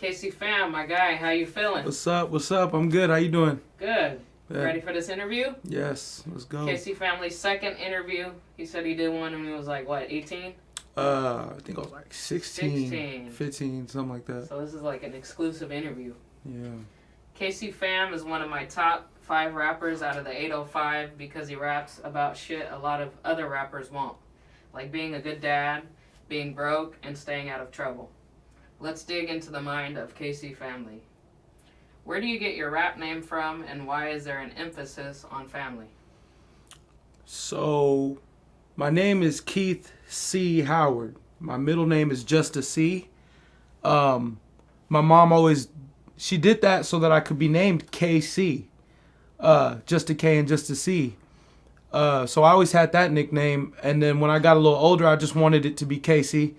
Kacey fam, my guy, how you feeling? What's up? What's up? I'm good. How you doing? Good. Yeah. Ready for this interview? Yes, let's go. Kacey family's second interview. He said he did one when he was like, what, 18? I think I was like 16, 16. 15, something like that. So this is like an exclusive interview. Yeah. Kacey fam is one of my top 5 rappers out of the 805 because he raps about shit a lot of other rappers won't. Like being a good dad, being broke, and staying out of trouble. Let's dig into the mind of Kacey family. Where do you get your rap name from, and why is there an emphasis on family? So, my name is Keith C. Howard. My middle name is just a C. My mom she did that so that I could be named KC. Just a K and just a C. So I always had that nickname, and then when I got a little older, I just wanted it to be Kacey.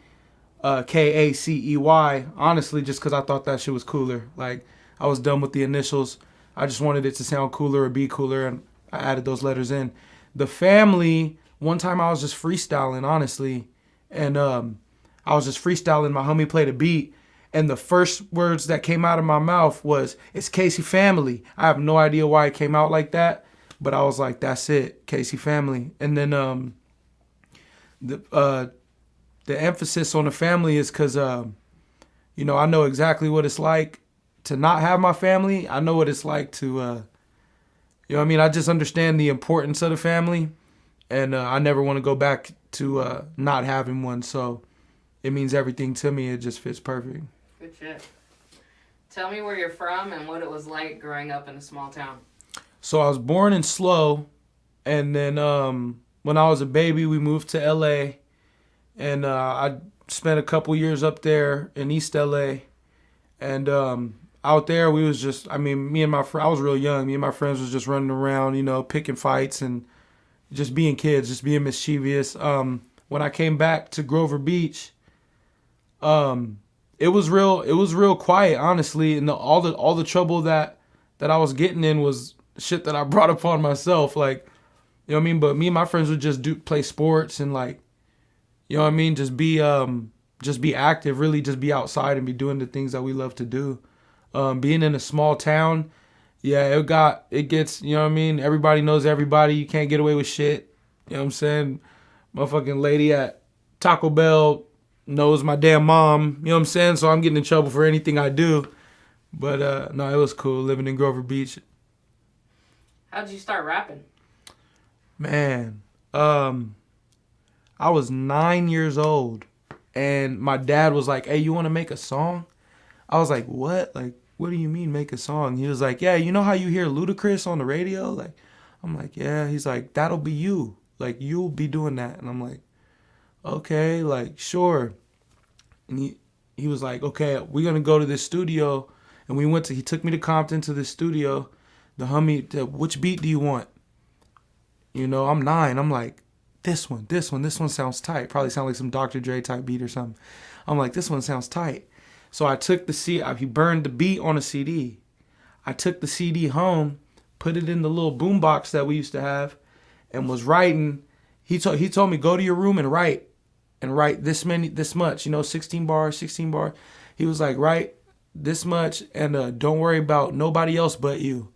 Kacey, honestly, just because I thought that shit was cooler. Like, I was done with the initials. I just wanted it to sound cooler or be cooler, and I added those letters in. The family, one time I was just freestyling, honestly, and I was just freestyling. My homie played a beat, and the first words that came out of my mouth was, "It's Kacey family." I have no idea why it came out like that, but I was like, that's it, Kacey family. And then the emphasis on the family is because, I know exactly what it's like to not have my family. I know what it's like to, I just understand the importance of the family, and I never want to go back to not having one. So it means everything to me. It just fits perfect. Good shit. Tell me where you're from and what it was like growing up in a small town. So I was born in Slow, and then when I was a baby, we moved to L.A., and I spent a couple years up there in East LA. And out there, we was just, me and my friend, I was real young. Me and my friends was just running around, picking fights and just being kids, just being mischievous. When I came back to Grover Beach, it was real quiet, honestly. And all the trouble that I was getting in was shit that I brought upon myself. Like, But me and my friends would just play sports and like, just be active, really just be outside and be doing the things that we love to do. Being in a small town, yeah, it gets, everybody knows everybody. You can't get away with shit. You know what I'm saying? Motherfucking lady at Taco Bell knows my damn mom. You know what I'm saying? So I'm getting in trouble for anything I do. But no, it was cool living in Grover Beach. How'd you start rapping? Man, I was 9 years old, and my dad was like, "Hey, you want to make a song?" I was like, "What? Like, what do you mean make a song?" He was like, "Yeah, you know how you hear Ludacris on the radio?" Like, I'm like, "Yeah." He's like, "That'll be you. Like, you'll be doing that." And I'm like, "Okay, like, sure." And he was like, "Okay, we're gonna go to this studio," and he took me to Compton to this studio. The homie, which beat do you want? I'm 9. I'm like, this one sounds tight. Probably sound like some Dr. Dre type beat or something. I'm like, this one sounds tight. So I took he burned the beat on a CD. I took the CD home, put it in the little boombox that we used to have, and was writing. He told me, go to your room and write this much, 16 bars. He was like, write this much, and don't worry about nobody else but you.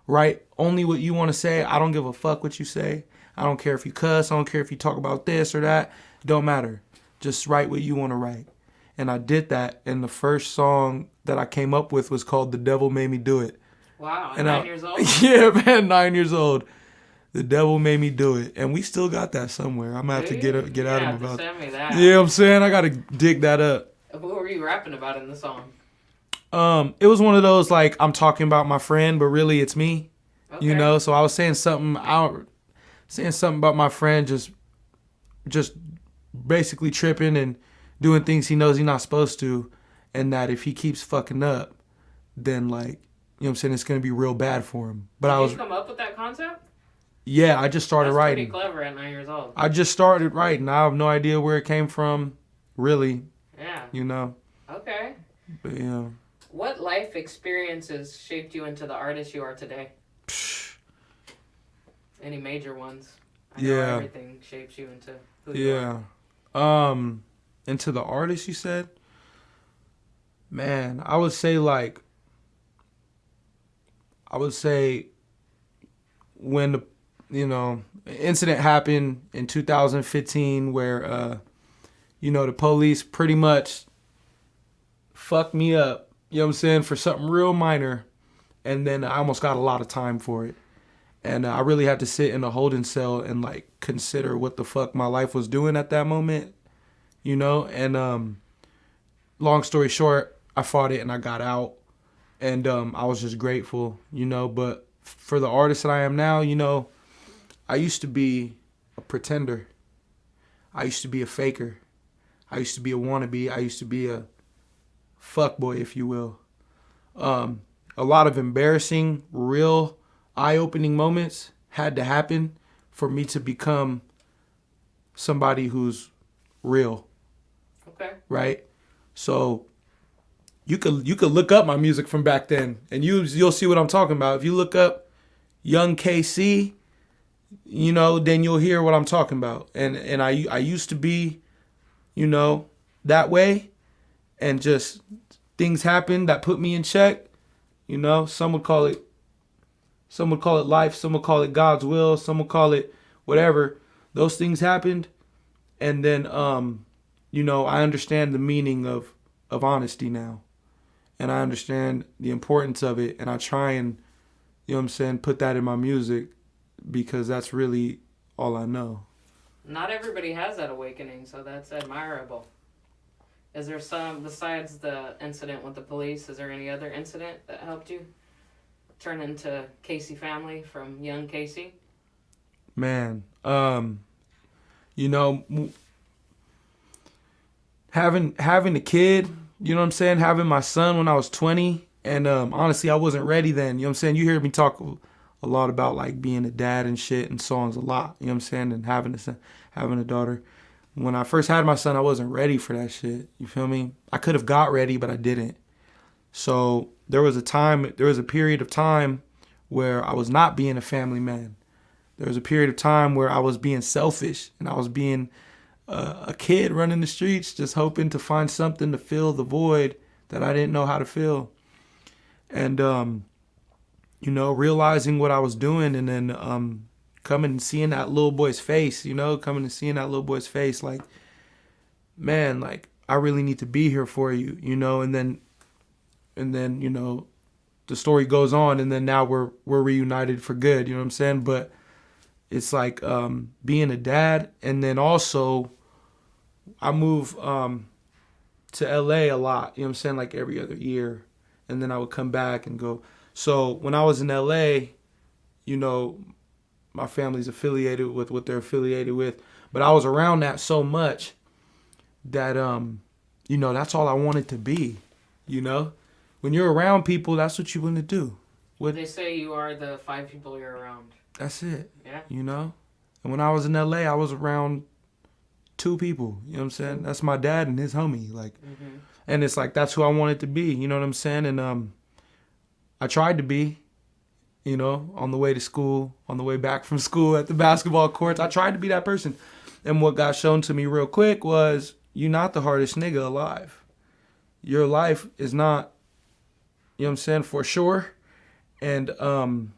Write only what you want to say. I don't give a fuck what you say. I don't care if you cuss. I don't care if you talk about this or that. It don't matter. Just write what you want to write. And I did that. And the first song that I came up with was called "The Devil Made Me Do It." Wow, and 9 years old? Yeah, man, 9 years old. The Devil Made Me Do It. And we still got that somewhere. I'm going to have to get at him about that. Send me that. Yeah, I'm saying? I got to dig that up. What were you rapping about in the song? It was one of those, like, I'm talking about my friend, but really it's me. Okay. So I was saying something about my friend just basically tripping and doing things he knows he's not supposed to, and that if he keeps fucking up, then it's gonna be real bad for him. But Did you come up with that concept? Yeah, I just started writing. That's pretty clever at 9 years old. I just started writing. I have no idea where it came from, really. Yeah. Okay. But yeah. What life experiences shaped you into the artist you are today? Any major ones? I know everything shapes you into who you are. Into the artist, you said? Man, I would say when the incident happened in 2015 where the police pretty much fucked me up, you know what I'm saying, for something real minor, and then I almost got a lot of time for it. And I really had to sit in a holding cell and like consider what the fuck my life was doing at that moment, and long story short, I fought it and I got out, and I was just grateful, but for the artist that I am now, I used to be a pretender. I used to be a faker. I used to be a wannabe. I used to be a fuckboy, if you will. A lot of embarrassing, real, eye-opening moments had to happen for me to become somebody who's real. Okay. Right? So you could look up my music from back then, and you'll see what I'm talking about. If you look up Young Kacey, then you'll hear what I'm talking about. And I used to be, that way, and just things happened that put me in check. Some would call it life, some would call it God's will, some would call it whatever. Those things happened, and then I understand the meaning of honesty now. And I understand the importance of it, and I try and, put that in my music, because that's really all I know. Not everybody has that awakening, so that's admirable. Is there some, besides the incident with the police, is there any other incident that helped you turn into Kacey family from young Kacey? Man, having a kid, having my son when I was 20, and honestly, I wasn't ready then. You hear me talk a lot about like being a dad and shit and songs a lot. And having a daughter. When I first had my son, I wasn't ready for that shit. You feel me? I could have got ready, but I didn't. So there was a period of time where I was not being a family man. There was a period of time where I was being selfish, and I was being a kid running the streets, just hoping to find something to fill the void that I didn't know how to fill. And, realizing what I was doing, and then coming and seeing that little boy's face, like, man, like, I really need to be here for you, and then, the story goes on, and then now we're reunited for good, you know what I'm saying? But it's like being a dad, and then also I move to LA a lot, like every other year, and then I would come back and go. So when I was in LA, my family's affiliated with what they're affiliated with, but I was around that so much that that's all I wanted to be. When you're around people, that's what you want to do. They say you are the 5 people you're around. That's it. Yeah. And when I was in LA, I was around 2 people. You know what I'm saying? That's my dad and his homie. Like, and it's like that's who I wanted to be. You know what I'm saying? And I tried to be. On the way to school, on the way back from school, at the basketball courts, I tried to be that person. And what got shown to me real quick was, you're not the hardest nigga alive. Your life is not, for sure. And you know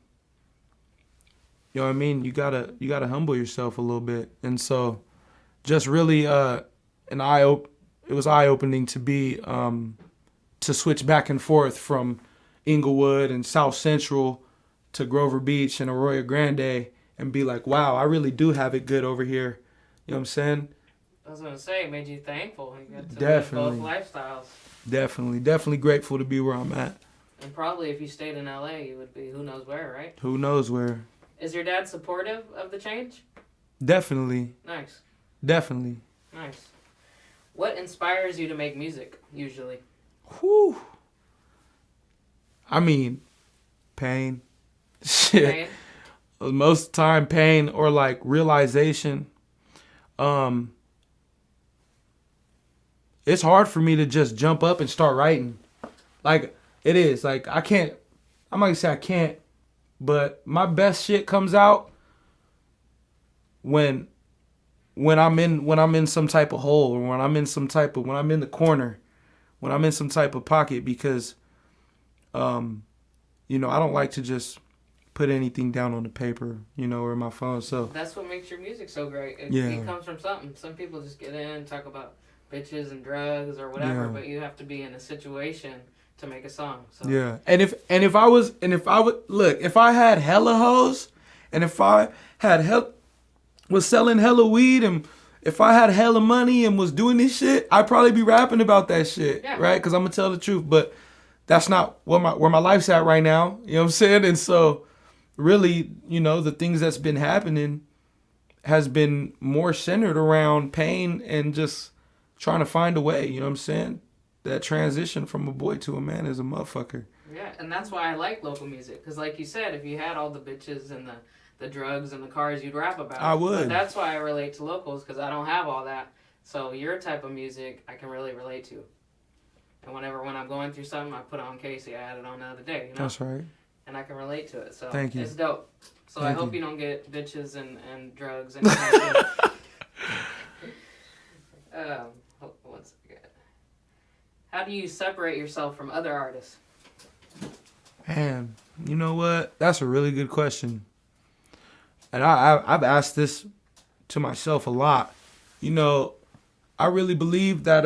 what I mean? You gotta humble yourself a little bit. And so just really it was eye-opening to be to switch back and forth from Inglewood and South Central to Grover Beach and Arroyo Grande, and be like, wow, I really do have it good over here. You know what I'm saying? I was going to say, it made you thankful. You got to Definitely. live both lifestyles. Definitely grateful to be where I'm at. And probably if you stayed in LA, you would be who knows where, right? Who knows where. Is your dad supportive of the change? Definitely. Nice. Definitely. Nice. What inspires you to make music, usually? Whew. I mean, pain. Shit. Pain? Most of the time, pain or like realization. It's hard for me to just jump up and start writing. Like, it is. Like, I'm not gonna say I can't, but my best shit comes out when I'm in some type of hole, or when I'm in the corner, when I'm in some type of pocket because, you know, I don't like to just put anything down on the paper, you know, or my phone. So that's what makes your music so great. Yeah. It comes from something. Some people just get in, talk about bitches and drugs or whatever, Yeah. but you have to be in a situation to make a song. So yeah, and if I had hella hoes, and if I was selling hella weed, and if I had hella money and was doing this shit, I'd probably be rapping about that shit, Yeah. right? Because I'm gonna tell the truth, but that's not where my life's at right now. You know what I'm saying? And so, really, you know, the things that's been happening has been more centered around pain and just trying to find a way. You know what I'm saying? That transition from a boy to a man is a motherfucker. yeah, and that's why I like local music. Because like you said, if you had all the bitches and the drugs and the cars, you'd rap about it. I would. But that's why I relate to locals, because I don't have all that. So your type of music, I can really relate to. And when I'm going through something, I put on Kacey. I had it on the other day, you know? That's right. And I can relate to it. So Thank you. It's dope. So Thank I hope you. you don't get bitches and drugs and one second. How do you separate yourself from other artists? Man, you know what? That's a really good question. And I've asked this to myself a lot. You know, I really believe that,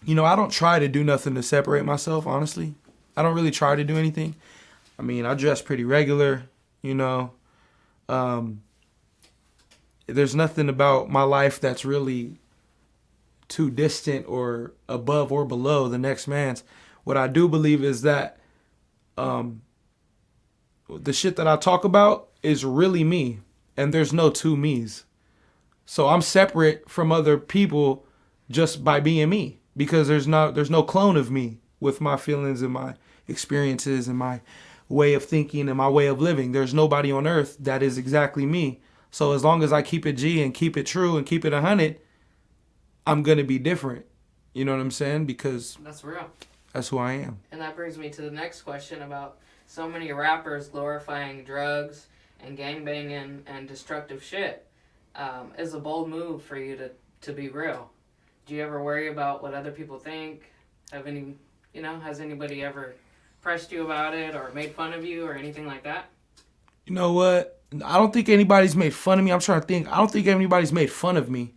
you know, I don't try to do nothing to separate myself, honestly. I don't really try to do anything. I mean, I dress pretty regular, you know. There's nothing about my life that's really too distant or above or below the next man's. What I do believe is that the shit that I talk about is really me, and there's no two me's. So I'm separate from other people just by being me, because there's no clone of me with my feelings and my experiences and my way of thinking and my way of living. There's nobody on earth that is exactly me. So as long as I keep it G and keep it true and keep it 100, I'm going to be different. You know what I'm saying? Because That's real. that's who I am. And that brings me to the next question about so many rappers glorifying drugs and gangbanging and destructive shit. Is a bold move for you to be real. Do you ever worry about what other people think? Has anybody ever pressed you about it or made fun of you or anything like that? You know what? I don't think anybody's made fun of me. I'm trying to think. I don't think anybody's made fun of me.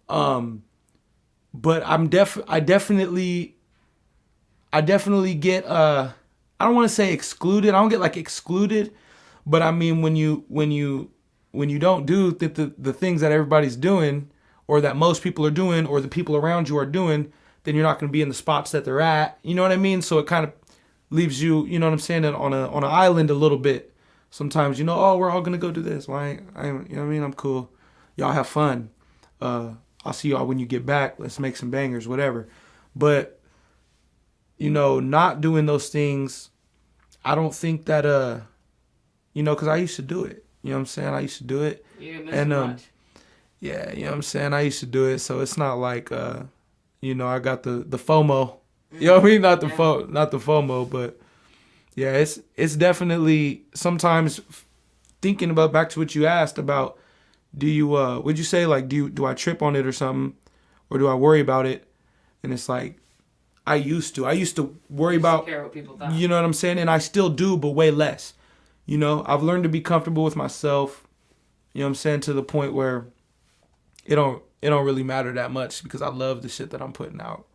But I definitely get I don't want to say excluded. I don't get like excluded, but I mean when you don't do the things that everybody's doing, or that most people are doing, or the people around you are doing, then you're not going to be in the spots that they're at. You know what I mean? So it kind of leaves you, you know what I'm saying, on an island a little bit. Sometimes, you know, oh, we're all going to go do this. Well, I ain't, you know what I mean? I'm cool. Y'all have fun. I'll see y'all when you get back. Let's make some bangers, whatever. But, you know, not doing those things, I don't think that, you know, because I used to do it. You know what I'm saying? I used to do it. You didn't miss much. Yeah, you know what I'm saying? I used to do it, so it's not like, you know, I got the FOMO. You know what I mean? Not the FOMO, but yeah, it's definitely sometimes thinking about, back to what you asked about, do you would you say like do I trip on it or something, or do I worry about it? And it's like I used to worry about, care what people thought. you know what I'm saying, and I still do, but way less. You know, I've learned to be comfortable with myself. You know what I'm saying, to the point where it don't really matter that much, because I love the shit that I'm putting out.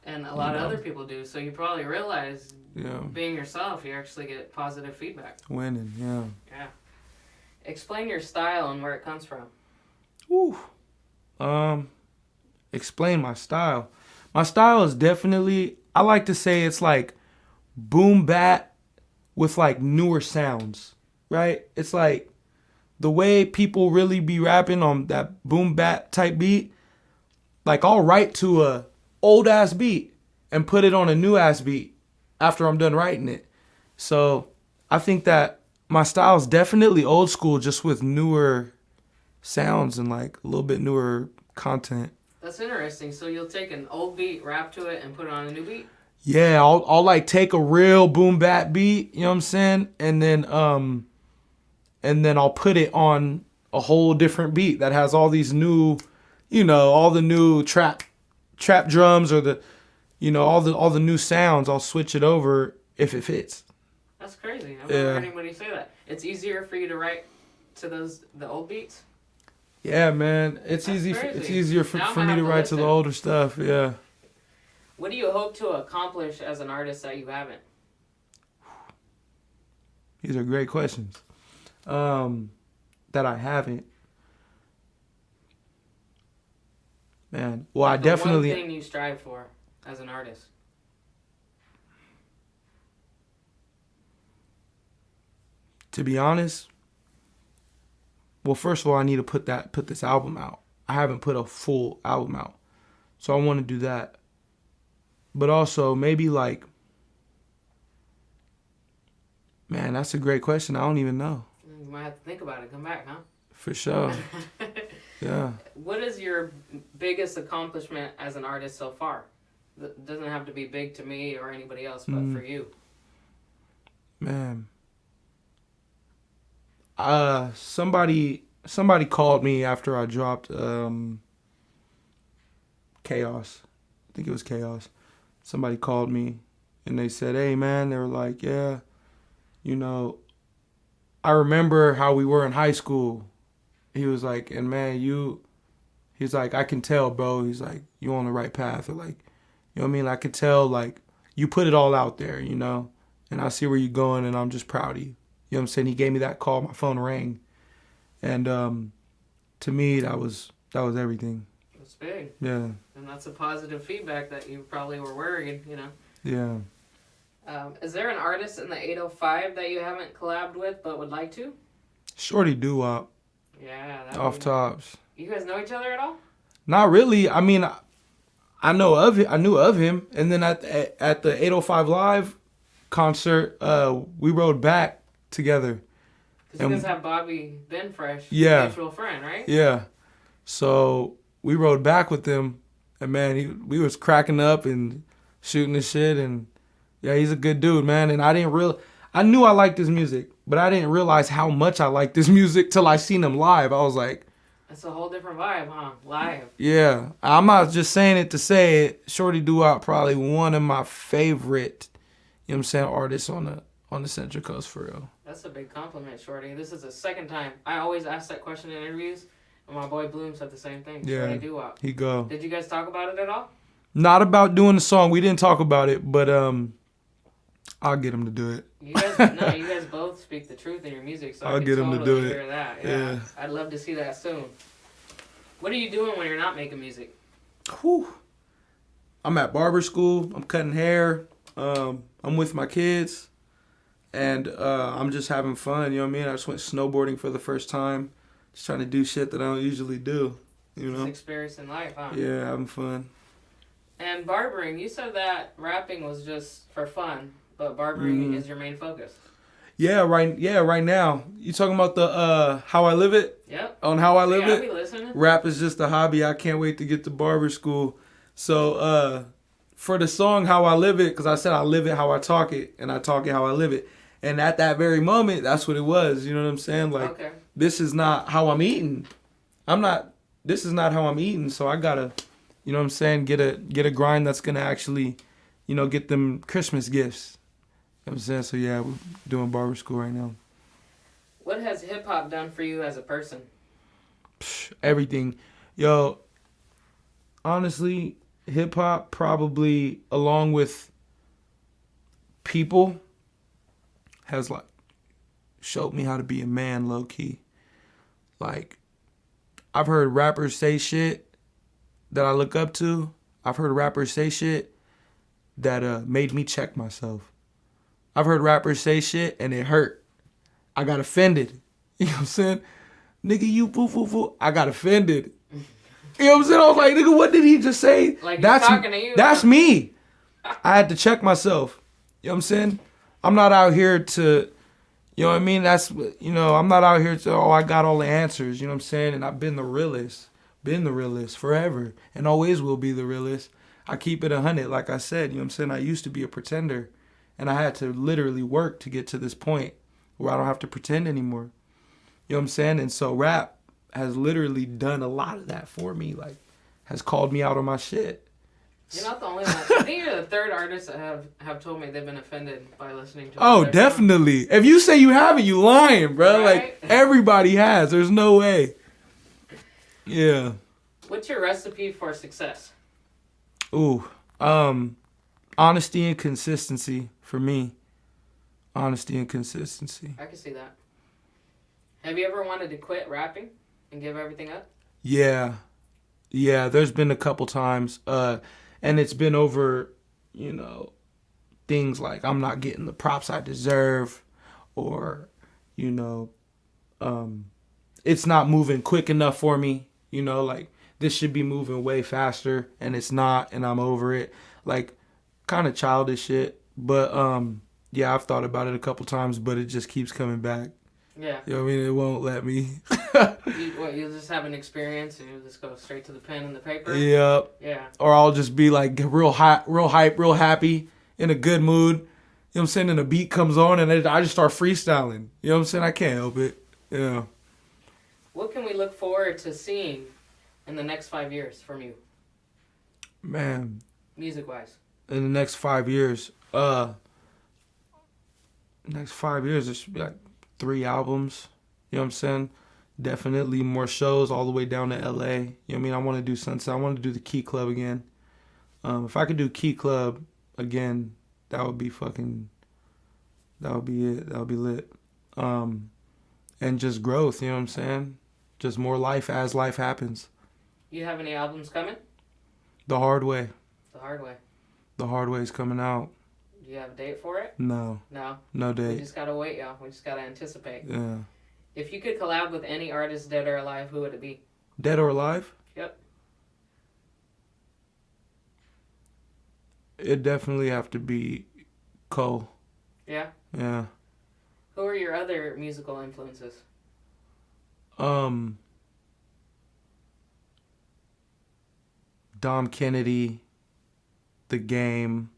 And a lot of other people do. So you probably realize, Yeah. being yourself, you actually get positive feedback. Winning, yeah. Yeah. Explain your style and where it comes from. Woo. Explain my style. My style is definitely, I like to say it's like boom bap with like newer sounds, right? It's like the way people really be rapping on that boom bap type beat. Like I'll write to a old ass beat and put it on a new ass beat after I'm done writing it. So I think that my style is definitely old school, just with newer sounds and like a little bit newer content. That's interesting. So you'll take an old beat, rap to it, and put it on a new beat? Yeah, I'll like take a real boom bap beat, you know what I'm saying? And then I'll put it on a whole different beat that has all these new, you know, all the new trap drums, or the, all the new sounds, I'll switch it over if it fits. That's crazy. I've never heard anybody say that. It's easier for you to write to the old beats? Yeah, man. It's easier for me to write to the older stuff, yeah. What do you hope to accomplish as an artist that you haven't? These are great questions. That I haven't. Man, well, I definitely... One thing you strive for as an artist. To be honest, well, first of all, I need to put this album out. I haven't put a full album out, so I want to do that. But also, maybe like, man, that's a great question. I don't even know. You might have to think about it. Come back, huh? For sure. Yeah. What is your biggest accomplishment as an artist so far? It doesn't have to be big to me or anybody else, but for you. Man. Somebody called me after I dropped Chaos. I think it was Chaos. Somebody called me and they said, "Hey man," they were like, "Yeah, I remember how we were in high school." He was like, "And man, he's like, I can tell, bro." He's like, "You on the right path." Or like, you know what I mean? I could tell, like, you put it all out there, and I see where you're going, and I'm just proud of you. You know what I'm saying? He gave me that call, my phone rang. And to me, that was everything. That's big. Yeah. And that's a positive feedback that you probably were worried, Yeah. Is there an artist in the 805 that you haven't collabed with but would like to? Shorty Doo-Wop. Yeah. Off Tops. You guys know each other at all? Not really. I mean, I knew of him, and then at the 805 Live concert, we rode back together. Because you guys have Bobby Benfresh, yeah, mutual friend, right? Yeah. So we rode back with them, and man, we was cracking up and shooting the shit, and yeah, he's a good dude, man. And I knew I liked his music, but I didn't realize how much I liked this music till I seen him live. I was like, it's a whole different vibe, huh? Live. Yeah. I'm not just saying it to say it. Shorty Doo-Wop probably one of my favorite, artists on the Central Coast, for real. That's a big compliment, Shorty. This is the second time. I always ask that question in interviews, and my boy Bloom said the same thing. Yeah. Shorty Doo-Wop. He go. Did you guys talk about it at all? Not about doing the song. We didn't talk about it, but I'll get him to do it. You guys both speak the truth in your music, so I'll I can get him totally to do hear it. that. Yeah. I'd love to see that soon. What are you doing when you're not making music? Whew. I'm at barber school. I'm cutting hair. I'm with my kids. And I'm just having fun, you know what I mean? I just went snowboarding for the first time. Just trying to do shit that I don't usually do, Just experiencing life, huh? Yeah, having fun. And barbering, you said that rapping was just for fun, but barbering is your main focus. Yeah, right now. You talking about the How I Live It? Yep. On How I Live It? I'll be listening. Rap is just a hobby. I can't wait to get to barber school. So for the song How I Live It, because I said I live it how I talk it, and I talk it how I live it. And at that very moment, that's what it was. You know what I'm saying? Like, This is not how I'm eating. This is not how I'm eating. So I gotta, you know what I'm saying, get a grind that's gonna actually, get them Christmas gifts. You know what I'm saying? So yeah, we're doing barber school right now. What has hip hop done for you as a person? Everything. Yo, honestly, hip hop probably, along with people, has like showed me how to be a man, low key. Like, I've heard rappers say shit that I look up to. I've heard rappers say shit that made me check myself. I've heard rappers say shit and it hurt. I got offended. You know what I'm saying? Nigga, you boo. I got offended. You know what I'm saying? I was like, nigga, what did he just say? Like, that's talking to you. That's me. I had to check myself. You know what I'm saying? I'm not out here to, you know what I mean? I'm not out here to, I got all the answers. You know what I'm saying? And I've been the realest. Been the realest forever. And always will be the realest. I keep it 100, like I said. You know what I'm saying? I used to be a pretender. And I had to literally work to get to this point where I don't have to pretend anymore. You know what I'm saying? And so rap has literally done a lot of that for me. Like, has called me out on my shit. You're not the only one. I think you're the third artist that have told me they've been offended by listening to. Oh, definitely. If you say you haven't, you lying, bro. Right? Like everybody has. There's no way. Yeah. What's your recipe for success? Ooh. Honesty and consistency for me. Honesty and consistency. I can see that. Have you ever wanted to quit rapping and give everything up? Yeah. Yeah, there's been a couple times. And it's been over, things like I'm not getting the props I deserve, or, it's not moving quick enough for me. Like this should be moving way faster and it's not, and I'm over it. Like kind of childish shit. But yeah, I've thought about it a couple times, but it just keeps coming back. Yeah. You know what I mean? It won't let me. You just have an experience and you just go straight to the pen and the paper? Yep. Yeah. Or I'll just be like real hype, real happy, in a good mood. You know what I'm saying? And a beat comes on and I just start freestyling. You know what I'm saying? I can't help it. Yeah. What can we look forward to seeing in the next 5 years from you? Man. Music-wise. In the next 5 years, next 5 years, there should be like 3 albums. You know what I'm saying? Definitely more shows all the way down to LA. You know what I mean? I want to do Sunset. I want to do the Key Club again. If I could do Key Club again, that would be it. That would be lit. And just growth, you know what I'm saying? Just more life as life happens. You have any albums coming? The Hard Way. The Hard Way. The Hard Way is coming out. Do you have a date for it? No. No? No date. We just gotta wait, y'all. We just gotta anticipate. Yeah. If you could collab with any artist, dead or alive, who would it be? Dead or alive? Yep. It'd definitely have to be Cole. Yeah? Yeah. Who are your other musical influences? Dom Kennedy, The Game,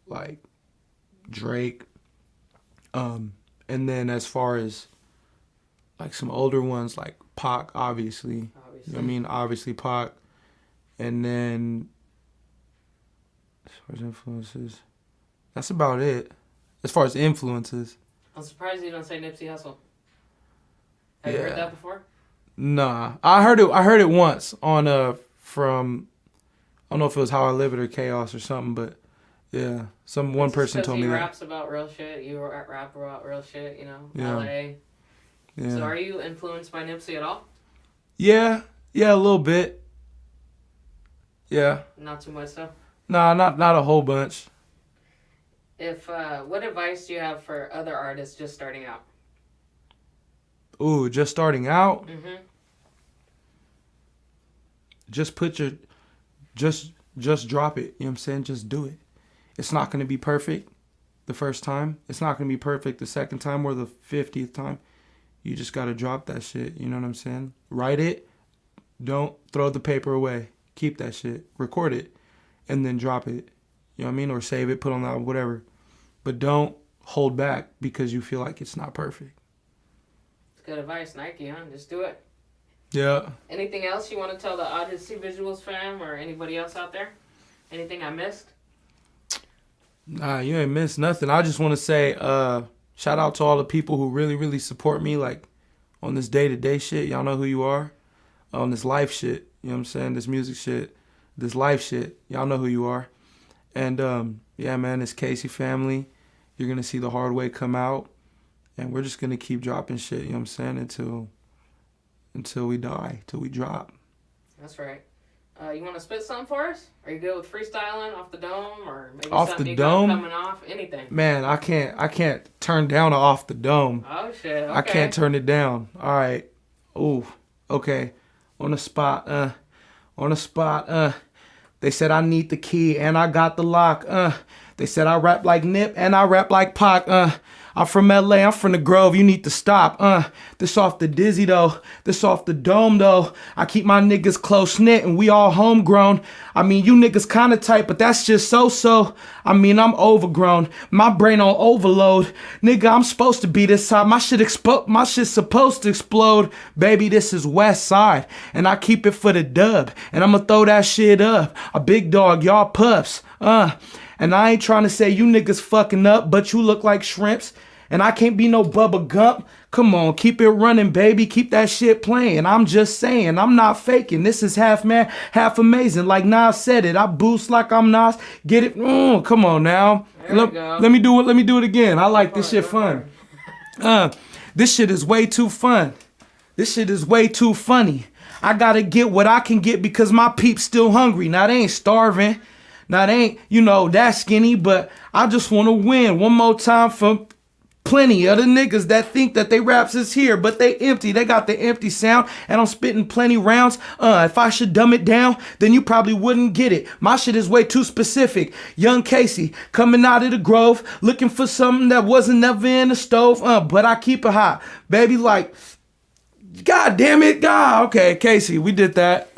like Drake. And then as far as like some older ones, like Pac, obviously. You know what I mean? Obviously Pac. And then as far as influences, that's about it. As far as influences. I'm surprised you don't say Nipsey Hussle. Have you heard that before? Nah. I heard it once on from, I don't know if it was How I Live It or Chaos or something, but yeah. One person told me that. He raps about real shit. You rap about real shit, Yeah. LA. Yeah. So are you influenced by Nipsey at all? Yeah. Yeah, a little bit. Yeah. Not too much though? Nah, not a whole bunch. What advice do you have for other artists just starting out? Ooh, just starting out? Mm-hmm. Just just drop it. You know what I'm saying? Just do it. It's not going to be perfect the first time. It's not going to be perfect the second time or the 50th time. You just got to drop that shit. You know what I'm saying? Write it. Don't throw the paper away. Keep that shit. Record it. And then drop it. You know what I mean? Or save it, put on that, whatever. But don't hold back because you feel like it's not perfect. It's good advice, Nike, huh? Just do it. Yeah. Anything else you want to tell the Odyssey Visuals fam or anybody else out there? Anything I missed? Nah, you ain't missed nothing. I just want to say shout out to all the people who really, really support me, like, on this day-to-day shit. Y'all know who you are. On this life shit. You know what I'm saying? This music shit. This life shit. Y'all know who you are. And, yeah, man, it's Kacey family. You're going to see The Hard Way come out. And we're just going to keep dropping shit, you know what I'm saying, until we die, till we drop. That's right. You want to spit something for us? Are you good with freestyling off the dome, or maybe off something the you dome? got coming off? Anything? Man, I can't turn down a Off the Dome. Oh shit! Okay. I can't turn it down. All right. Ooh. Okay. On the spot. They said I need the key and I got the lock. They said I rap like Nip and I rap like Pac. I'm from LA, I'm from the Grove, you need to stop. This off the Dizzy though, this off the Dome though. I keep my niggas close knit and we all homegrown. I mean, you niggas kinda tight, but that's just so. I mean, I'm overgrown, my brain on overload. Nigga, I'm supposed to be this side, my shit's supposed to explode. Baby, this is West Side, and I keep it for the dub, and I'ma throw that shit up. A big dog, y'all pups, And I ain't trying to say you niggas fucking up, but you look like shrimps. And I can't be no Bubba Gump. Come on, keep it running, baby. Keep that shit playing. I'm just saying, I'm not faking. This is half man, half amazing. Like Nas said it. I boost like I'm Nas. Get it? Come on now. Let me do it. Let me do it again. I like this shit fun. This shit is way too fun. This shit is way too funny. I gotta get what I can get because my peeps still hungry. Now they ain't starving. Now they ain't, that skinny, but I just want to win one more time for plenty of the niggas that think that they raps is here, but they empty. They got the empty sound, and I'm spitting plenty rounds. If I should dumb it down, then you probably wouldn't get it. My shit is way too specific. Young Kacey, coming out of the Grove, looking for something that wasn't never in the stove. But I keep it hot. Baby, like, God damn it, God. Okay, Kacey, we did that.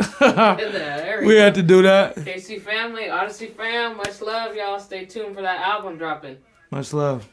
We had to do that. Kacey family, Odyssey fam, much love, y'all. Stay tuned for that album dropping. Much love.